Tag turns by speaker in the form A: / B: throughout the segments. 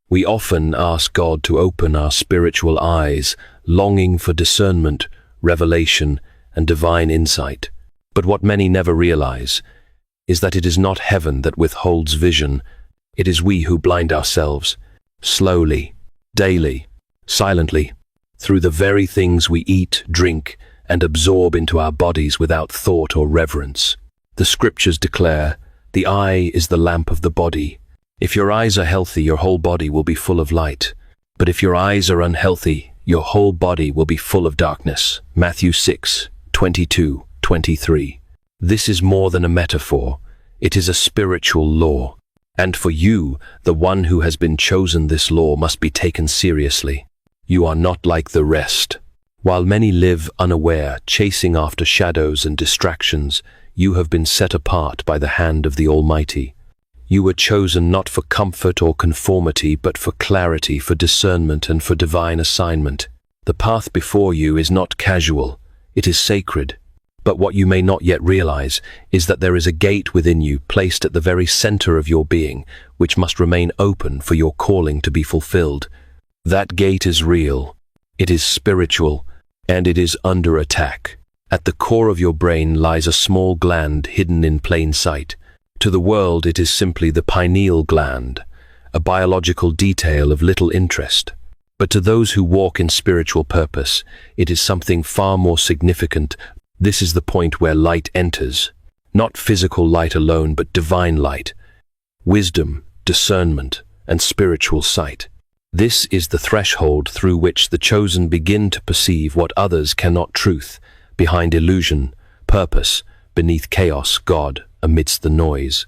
A: We often ask God to open our spiritual eyes, longing for discernment, revelation, and divine insight. But what many never realize is that it is not heaven that withholds vision. It is we who blind ourselves, slowly, daily, silently, through the very things we eat, drink, and absorb into our bodies without thought or reverence. The scriptures declare, "The eye is the lamp of the body." If your eyes are healthy, your whole body will be full of light. But if your eyes are unhealthy, your whole body will be full of darkness. Matthew 6:22-23. This is more than a metaphor. It is a spiritual law. And for you, the one who has been chosen, this law must be taken seriously. You are not like the rest. While many live unaware, chasing after shadows and distractions, you have been set apart by the hand of the Almighty. You were chosen not for comfort or conformity, but for clarity, for discernment, and for divine assignment. The path before you is not casual, it is sacred. But what you may not yet realize is that there is a gate within you placed at the very center of your being, which must remain open for your calling to be fulfilled. That gate is real, it is spiritual, and it is under attack. At the core of your brain lies a small gland hidden in plain sight. To the world, it is simply the pineal gland, a biological detail of little interest. But to those who walk in spiritual purpose, it is something far more significant. This is the point where light enters, not physical light alone, but divine light, wisdom, discernment, and spiritual sight. This is the threshold through which the chosen begin to perceive what others cannot: truth behind illusion, purpose beneath chaos, God amidst the noise.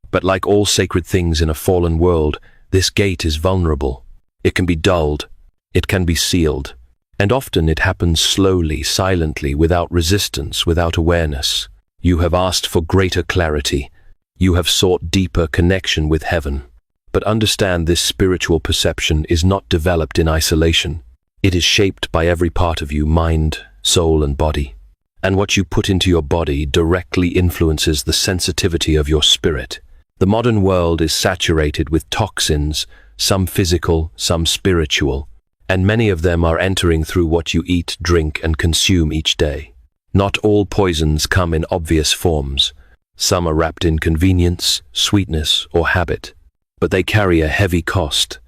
A: But like all sacred things in a fallen world, this gate is vulnerable. It can be dulled, it can be sealed, and often it happens slowly, silently, without resistance, without awareness. You have asked for greater clarity. You have sought deeper connection with heaven. But understand, this spiritual perception is not developed in isolation. It is shaped by every part of you: mind, soul, and body. And what you put into your body directly influences the sensitivity of your spirit. The modern world is saturated with toxins, some physical, some spiritual, and many of them are entering through what you eat, drink, and consume each day. Not all poisons come in obvious forms. Some are wrapped in convenience, sweetness, or habit, but they carry a heavy cost.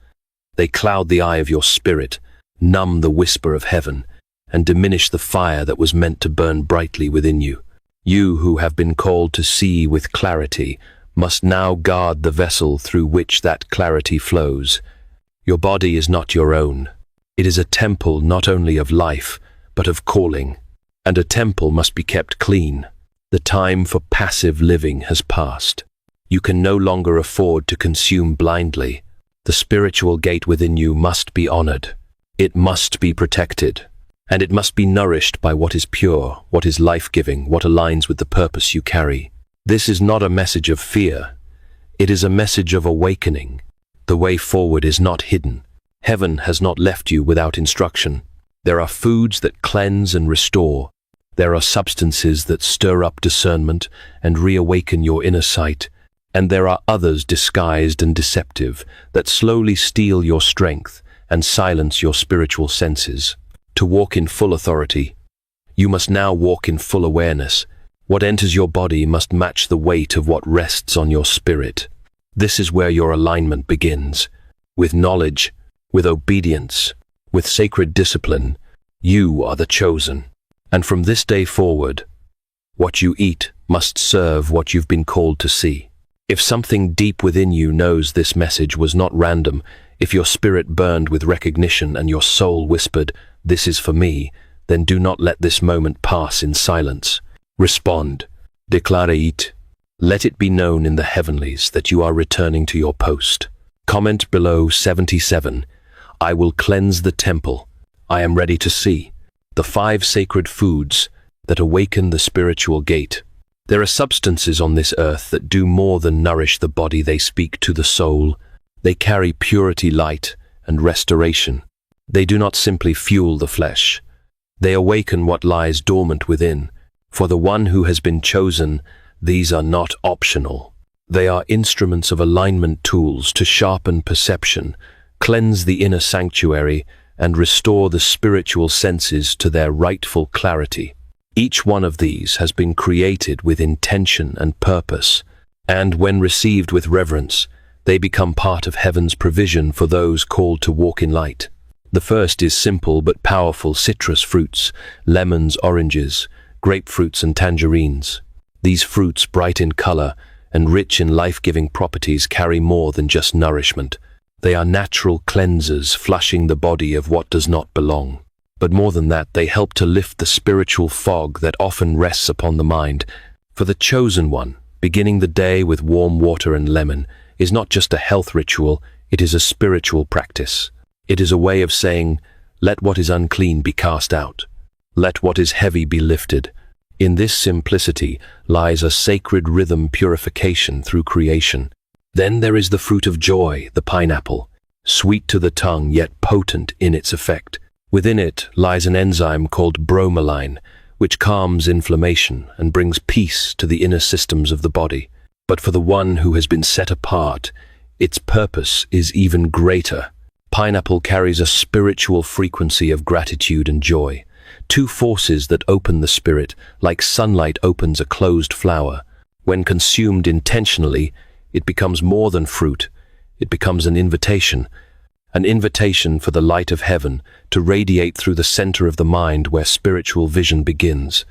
A: They cloud the eye of your spirit, numb the whisper of heaven, and diminish the fire that was meant to burn brightly within you. You who have been called to see with clarity must now guard the vessel through which that clarity flows. Your body is not your own. It is a temple not only of life, but of calling. And a temple must be kept clean. The time for passive living has passed. You can no longer afford to consume blindly. The spiritual gate within you must be honored. It must be protected. And it must be nourished by what is pure, what is life-giving, what aligns with the purpose you carry. This is not a message of fear. It is a message of awakening. The way forward is not hidden. Heaven has not left you without instruction. There are foods that cleanse and restore. There are substances that stir up discernment and reawaken your inner sight. And there are others, disguised and deceptive, that slowly steal your strength and silence your spiritual senses. To walk in full authority, you must now walk in full awareness. What enters your body must match the weight of what rests on your spirit. This is where your alignment begins. With knowledge, with obedience, with sacred discipline, you are the chosen. And from this day forward, what you eat must serve what you've been called to see. If something deep within you knows this message was not random, if your spirit burned with recognition and your soul whispered, "This is for me," then do not let this moment pass in silence. Respond. Declarate. Let it be known in the heavenlies that you are returning to your post. Comment below 77. I will cleanse the temple. I am ready to see. The 5 sacred foods that awaken the spiritual gate. There are substances on this earth that do more than nourish the body. They speak to the soul. They carry purity, light, and restoration. They do not simply fuel the flesh. They awaken what lies dormant within. For the one who has been chosen, these are not optional. They are instruments of alignment, tools to sharpen perception, cleanse the inner sanctuary, and restore the spiritual senses to their rightful clarity. Each one of these has been created with intention and purpose, and when received with reverence, they become part of heaven's provision for those called to walk in light. The first is simple but powerful citrus fruits, lemons, oranges, grapefruits and tangerines. These fruits, bright in color and rich in life-giving properties, carry more than just nourishment. They are natural cleansers, flushing the body of what does not belong. But more than that, they help to lift the spiritual fog that often rests upon the mind. For the chosen one, beginning the day with warm water and lemon is not just a health ritual, it is a spiritual practice. It is a way of saying, let what is unclean be cast out. Let what is heavy be lifted. In this simplicity lies a sacred rhythm purification through creation. Then there is the fruit of joy, the pineapple, sweet to the tongue yet potent in its effect. Within it lies an enzyme called bromelain, which calms inflammation and brings peace to the inner systems of the body. But for the one who has been set apart, its purpose is even greater. Pineapple carries a spiritual frequency of gratitude and joy, two forces that open the spirit like sunlight opens a closed flower. When consumed intentionally, it becomes more than fruit. It becomes an invitation for the light of heaven to radiate through the center of the mind where spiritual vision begins.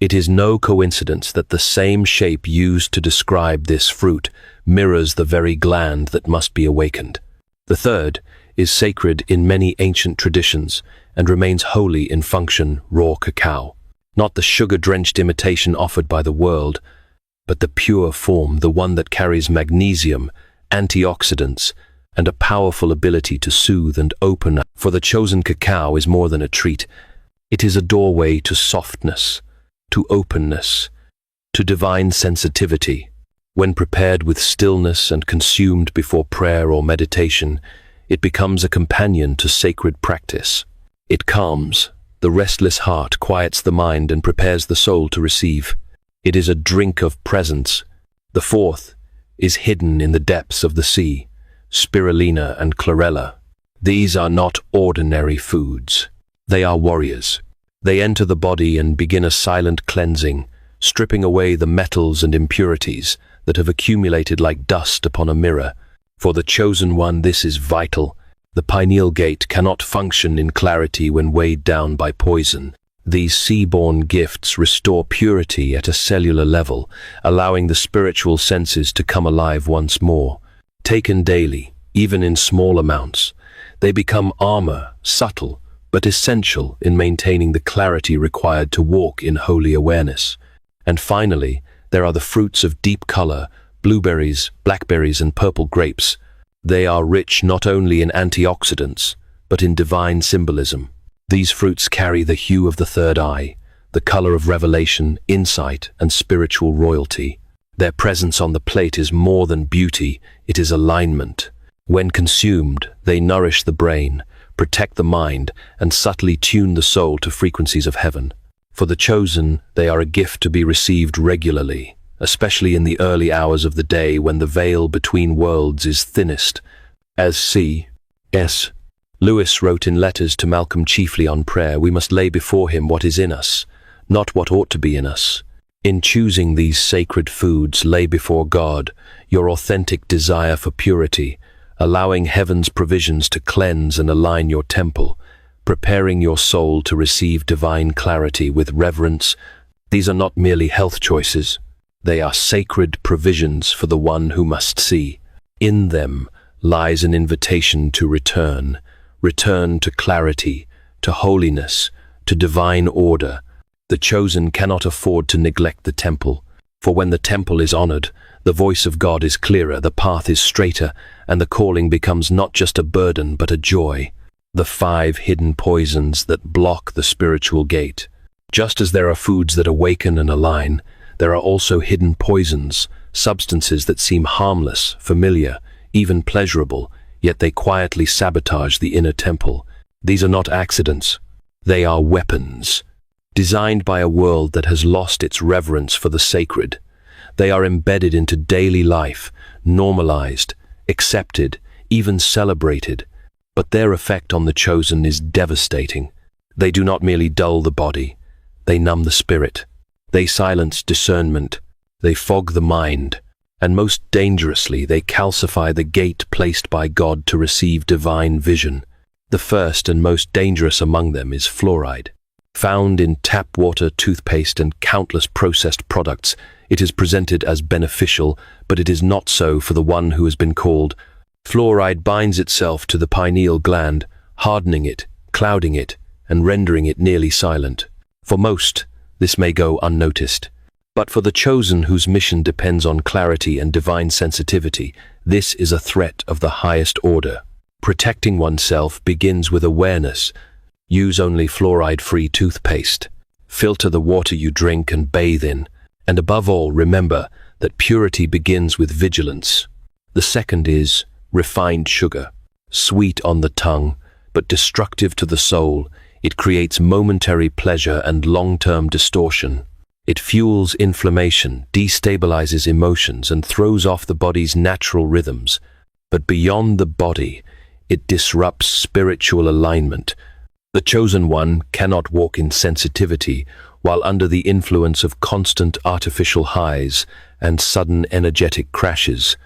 A: It is no coincidence that the same shape used to describe this fruit mirrors the very gland that must be awakened. The third is sacred in many ancient traditions and remains holy in function, raw cacao. Not the sugar-drenched imitation offered by the world, but the pure form, the one that carries magnesium, antioxidants, and a powerful ability to soothe and open. For the chosen cacao is more than a treat. It is a doorway to softness, to openness, to divine sensitivity. When prepared with stillness and consumed before prayer or meditation, it becomes a companion to sacred practice. It calms the restless heart, quiets the mind, and prepares the soul to receive. It is a drink of presence. The fourth is hidden in the depths of the sea, spirulina and chlorella. These are not ordinary foods. They are warriors. They enter the body and begin a silent cleansing, stripping away the metals and impurities that have accumulated like dust upon a mirror. For the chosen one, this is vital. The pineal gate cannot function in clarity when weighed down by poison. These sea-born gifts restore purity at a cellular level, allowing the spiritual senses to come alive once more. Taken daily, even in small amounts, they become armor, subtle, but essential in maintaining the clarity required to walk in holy awareness. And finally, there are the fruits of deep color, blueberries, blackberries, and purple grapes. They are rich not only in antioxidants, but in divine symbolism. These fruits carry the hue of the third eye, the color of revelation, insight, and spiritual royalty. Their presence on the plate is more than beauty, it is alignment. When consumed, they nourish the brain, protect the mind, and subtly tune the soul to frequencies of heaven. For the chosen, they are a gift to be received regularly, especially in the early hours of the day when the veil between worlds is thinnest. As C.S. Lewis wrote in letters to Malcolm chiefly on prayer, we must lay before him what is in us, not what ought to be in us. In choosing these sacred foods, lay before God your authentic desire for purity, allowing heaven's provisions to cleanse and align your temple, preparing your soul to receive divine clarity with reverence. These are not merely health choices. They are sacred provisions for the one who must see. In them lies an invitation to return to clarity, to holiness, to divine order. The chosen cannot afford to neglect the temple, for when the temple is honored, the voice of God is clearer, the path is straighter, and the calling becomes not just a burden but a joy. The 5 hidden poisons that block the spiritual gate. Just as there are foods that awaken and align, there are also hidden poisons, substances that seem harmless, familiar, even pleasurable, yet they quietly sabotage the inner temple. These are not accidents. They are weapons, designed by a world that has lost its reverence for the sacred. They are embedded into daily life, normalized, accepted, even celebrated. But their effect on the chosen is devastating. They do not merely dull the body, they numb the spirit. They silence discernment, they fog the mind, and most dangerously, they calcify the gate placed by God to receive divine vision. The first and most dangerous among them is fluoride. Found in tap water, toothpaste, and countless processed products, it is presented as beneficial, but it is not so for the one who has been called. Fluoride binds itself to the pineal gland, hardening it, clouding it, and rendering it nearly silent. For most, this may go unnoticed. But for the chosen whose mission depends on clarity and divine sensitivity, this is a threat of the highest order. Protecting oneself begins with awareness. Use only fluoride-free toothpaste. Filter the water you drink and bathe in. And above all, remember that purity begins with vigilance. The second is refined sugar. Sweet on the tongue, but destructive to the soul. It creates momentary pleasure and long-term distortion. It fuels inflammation, destabilizes emotions, and throws off the body's natural rhythms. But beyond the body, it disrupts spiritual alignment. The chosen one cannot walk in sensitivity while under the influence of constant artificial highs and sudden energetic crashes.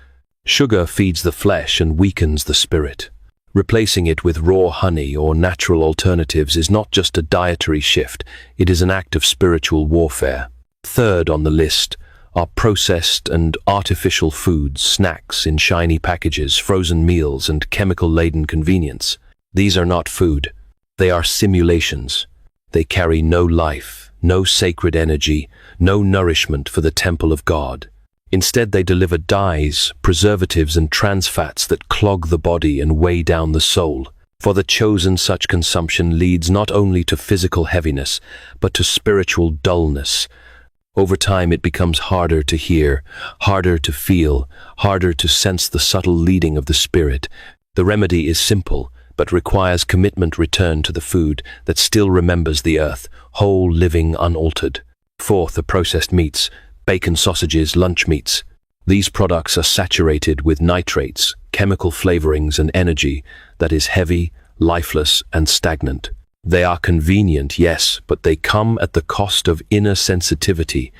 A: Sugar feeds the flesh and weakens the spirit. Replacing it with raw honey or natural alternatives is not just a dietary shift, it is an act of spiritual warfare. Third on the list are processed and artificial foods, snacks in shiny packages, frozen meals, and chemical-laden convenience. These are not food. They are simulations. They carry no life, no sacred energy, no nourishment for the temple of God. Instead, they deliver dyes, preservatives, and trans fats that clog the body and weigh down the soul. For the chosen, such consumption leads not only to physical heaviness, but to spiritual dullness. Over time, it becomes harder to hear, harder to feel, harder to sense the subtle leading of the Spirit. The remedy is simple, but requires commitment return to the food that still remembers the earth, whole, living, unaltered. Fourth, are processed meats. Bacon, sausages, lunch meats. These products are saturated with nitrates, chemical flavorings, and energy that is heavy, lifeless, and stagnant. They are convenient, yes, but they come at the cost of inner sensitivity.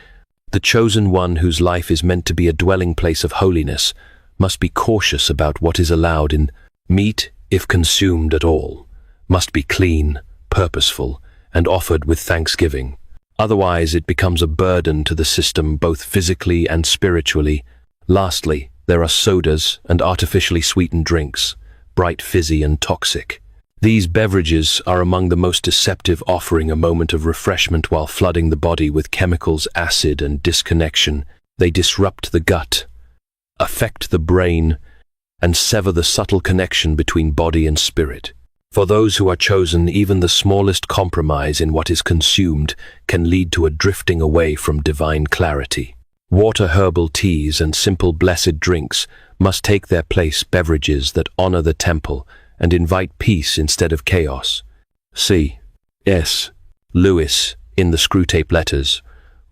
A: The chosen one whose life is meant to be a dwelling place of holiness must be cautious about what is allowed in meat, if consumed at all, must be clean, purposeful, and offered with thanksgiving. Otherwise, it becomes a burden to the system both physically and spiritually. Lastly, there are sodas and artificially sweetened drinks, bright, fizzy, and toxic. These beverages are among the most deceptive, offering a moment of refreshment while flooding the body with chemicals, acid, and disconnection. They disrupt the gut, affect the brain, and sever the subtle connection between body and spirit. For those who are chosen, even the smallest compromise in what is consumed can lead to a drifting away from divine clarity. Water, herbal teas, and simple blessed drinks must take their place, beverages that honor the temple and invite peace instead of chaos. C.S. Lewis, in the Screwtape Letters,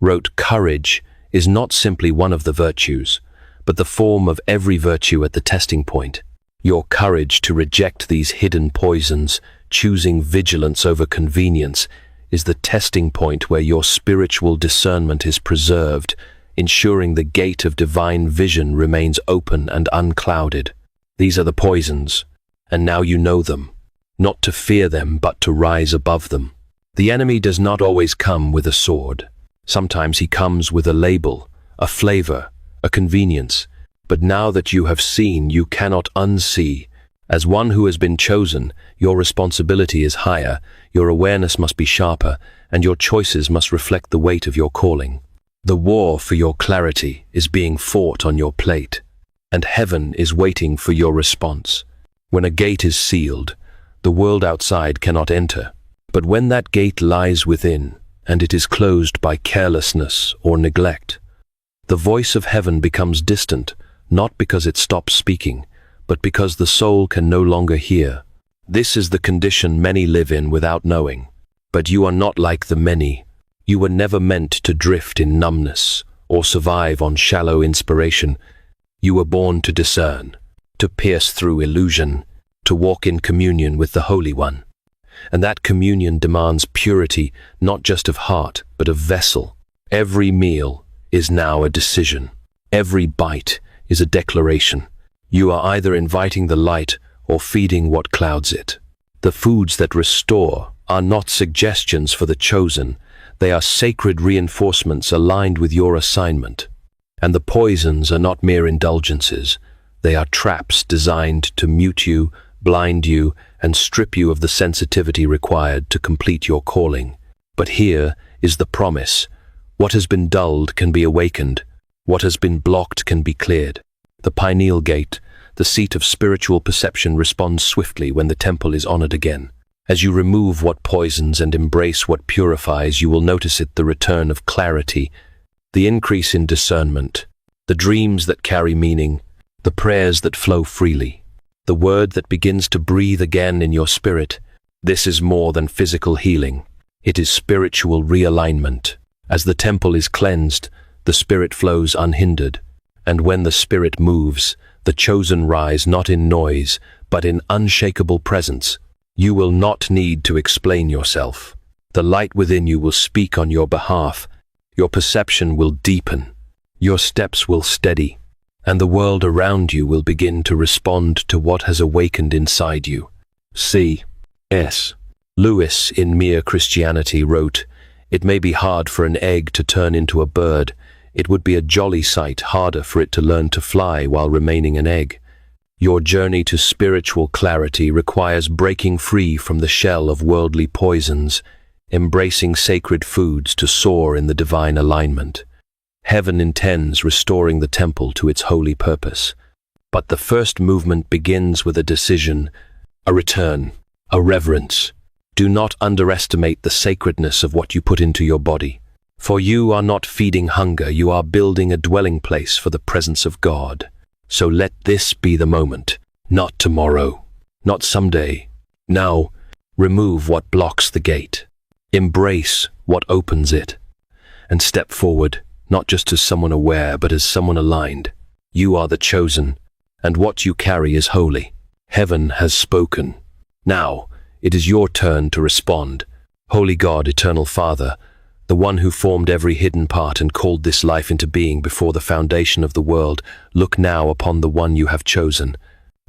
A: wrote, "Courage is not simply one of the virtues, but the form of every virtue at the testing point. Your courage to reject these hidden poisons, choosing vigilance over convenience, is the testing point where your spiritual discernment is preserved, ensuring the gate of divine vision remains open and unclouded. These are the poisons, and now you know them, not to fear them, but to rise above them. The enemy does not always come with a sword. Sometimes he comes with a label, a flavor, a convenience. But now that you have seen, you cannot unsee. As one who has been chosen, your responsibility is higher, your awareness must be sharper, and your choices must reflect the weight of your calling. The war for your clarity is being fought on your plate, and heaven is waiting for your response. When a gate is sealed, the world outside cannot enter. But when that gate lies within, and it is closed by carelessness or neglect, the voice of heaven becomes distant, not because it stops speaking, but because the soul can no longer hear. This is the condition many live in without knowing. But you are not like the many. You were never meant to drift in numbness or survive on shallow inspiration. You were born to discern, to pierce through illusion, to walk in communion with the Holy One. And that communion demands purity, not just of heart, but of vessel. Every meal is now a decision. Every bite is a declaration. You are either inviting the light or feeding what clouds it. The foods that restore are not suggestions for the chosen. They are sacred reinforcements aligned with your assignment. And the poisons are not mere indulgences. They are traps designed to mute you, blind you, and strip you of the sensitivity required to complete your calling. But here is the promise. What has been dulled can be awakened. What has been blocked can be cleared. The pineal gate, the seat of spiritual perception, responds swiftly when the temple is honored again. As you remove what poisons and embrace what purifies, you will notice it, the return of clarity, the increase in discernment, the dreams that carry meaning, the prayers that flow freely, the word that begins to breathe again in your spirit. This is more than physical healing. It is spiritual realignment. As the temple is cleansed, the spirit flows unhindered. And when the spirit moves, the chosen rise not in noise, but in unshakable presence. You will not need to explain yourself. The light within you will speak on your behalf. Your perception will deepen. Your steps will steady. And the world around you will begin to respond to what has awakened inside you. C.S. Lewis in Mere Christianity wrote, "It may be hard for an egg to turn into a bird. It would be a jolly sight harder for it to learn to fly while remaining an egg." Your journey to spiritual clarity requires breaking free from the shell of worldly poisons, embracing sacred foods to soar in the divine alignment. Heaven intends restoring the temple to its holy purpose. But the first movement begins with a decision, a return, a reverence. Do not underestimate the sacredness of what you put into your body. For you are not feeding hunger, you are building a dwelling place for the presence of God. So let this be the moment, not tomorrow, not someday. Now, remove what blocks the gate. Embrace what opens it. And step forward, not just as someone aware, but as someone aligned. You are the chosen, and what you carry is holy. Heaven has spoken. Now, it is your turn to respond. Holy God, eternal Father, the one who formed every hidden part and called this life into being before the foundation of the world, look now upon the one you have chosen.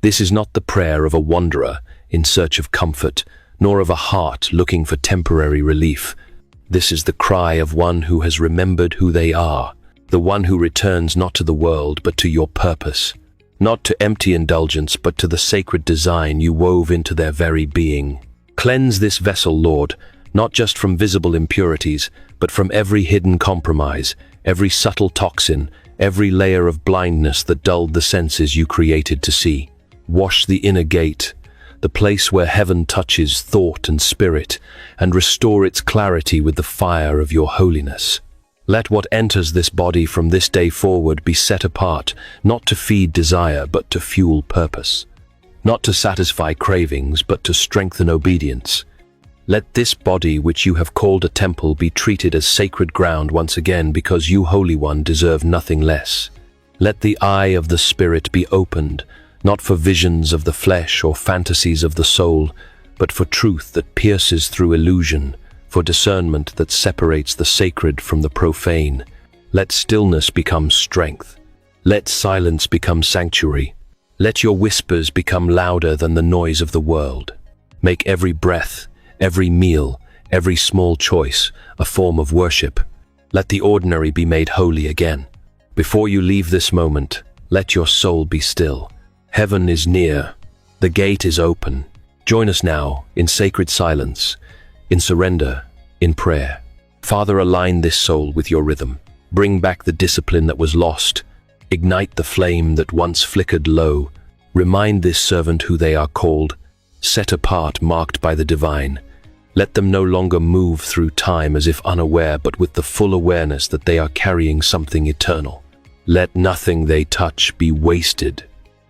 A: This is not the prayer of a wanderer in search of comfort, nor of a heart looking for temporary relief. This is the cry of one who has remembered who they are, the one who returns not to the world but to your purpose, not to empty indulgence but to the sacred design you wove into their very being. Cleanse this vessel, Lord, not just from visible impurities, but from every hidden compromise, every subtle toxin, every layer of blindness that dulled the senses you created to see. Wash the inner gate, the place where heaven touches thought and spirit, and restore its clarity with the fire of your holiness. Let what enters this body from this day forward be set apart, not to feed desire, but to fuel purpose. Not to satisfy cravings, but to strengthen obedience. Let this body which you have called a temple be treated as sacred ground once again, because you, Holy One, deserve nothing less. Let the eye of the Spirit be opened, not for visions of the flesh or fantasies of the soul, but for truth that pierces through illusion, for discernment that separates the sacred from the profane. Let stillness become strength. Let silence become sanctuary. Let your whispers become louder than the noise of the world. Make every breath, every meal, every small choice, a form of worship. Let the ordinary be made holy again. Before you leave this moment, let your soul be still. Heaven is near. The gate is open. Join us now in sacred silence, in surrender, in prayer. Father, align this soul with your rhythm. Bring back the discipline that was lost. Ignite the flame that once flickered low. Remind this servant who they are called, set apart, marked by the divine. Let them no longer move through time as if unaware, but with the full awareness that they are carrying something eternal. Let nothing they touch be wasted.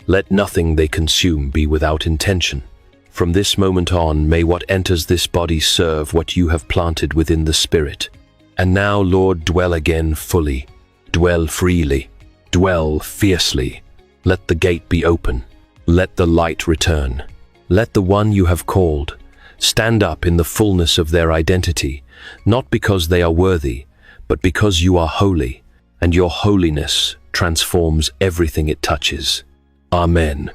A: Let nothing they consume be without intention. From this moment on, may what enters this body serve what you have planted within the Spirit. And now, Lord, dwell again fully, dwell freely, dwell fiercely. Let the gate be open. Let the light return. Let the one you have called stand up in the fullness of their identity, not because they are worthy, but because you are holy, and your holiness transforms everything it touches. Amen.